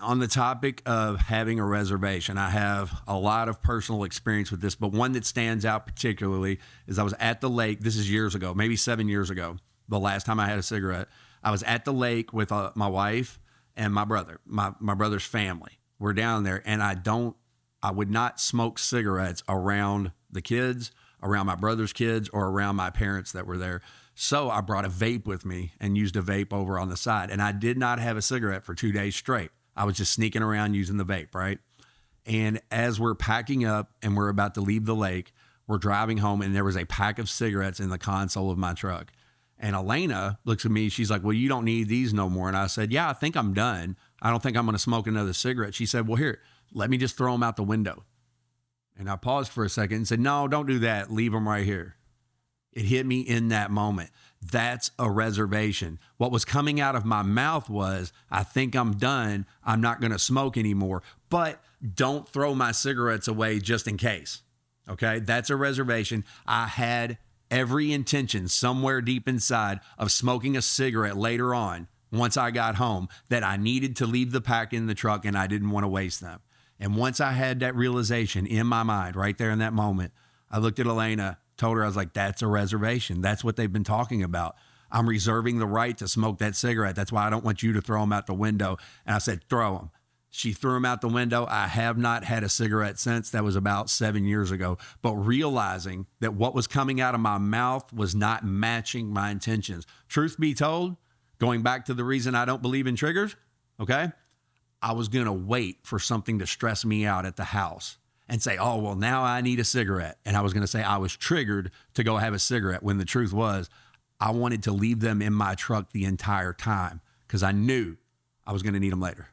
On the topic of having a reservation, I have a lot of personal experience with this, but one that stands out particularly is I was at the lake. This is years ago, maybe 7 years ago, the last time I had a cigarette. I was at the lake with my wife and my brother, my brother's family. We're down there, and I would not smoke cigarettes around the kids, around my brother's kids, or around my parents that were there. So I brought a vape with me and used a vape over on the side, and I did not have a cigarette for 2 days straight. I was just sneaking around using the vape, right? And as we're packing up and we're about to leave the lake, we're driving home, and there was a pack of cigarettes in the console of my truck. And Elena looks at me. She's like, well, you don't need these no more. And I said, yeah, I think I'm done. I don't think I'm going to smoke another cigarette. She said, well, here, let me just throw them out the window. And I paused for a second and said, no, don't do that. Leave them right here. It hit me in that moment. That's a reservation. What was coming out of my mouth was, I think I'm done. I'm not going to smoke anymore, but don't throw my cigarettes away just in case. Okay. That's a reservation. I had every intention somewhere deep inside of smoking a cigarette later on once I got home, that I needed to leave the pack in the truck and I didn't want to waste them. And once I had that realization in my mind right there in that moment, I looked at Elena, told her, I was like, that's a reservation. That's what they've been talking about. I'm reserving the right to smoke that cigarette. That's why I don't want you to throw them out the window. And I said, throw them. She threw them out the window. I have not had a cigarette since. That was about 7 years ago. But realizing that what was coming out of my mouth was not matching my intentions. Truth be told, going back to the reason I don't believe in triggers, okay? I was going to wait for something to stress me out at the house and say, oh, well, now I need a cigarette. And I was going to say I was triggered to go have a cigarette, when the truth was I wanted to leave them in my truck the entire time because I knew I was going to need them later.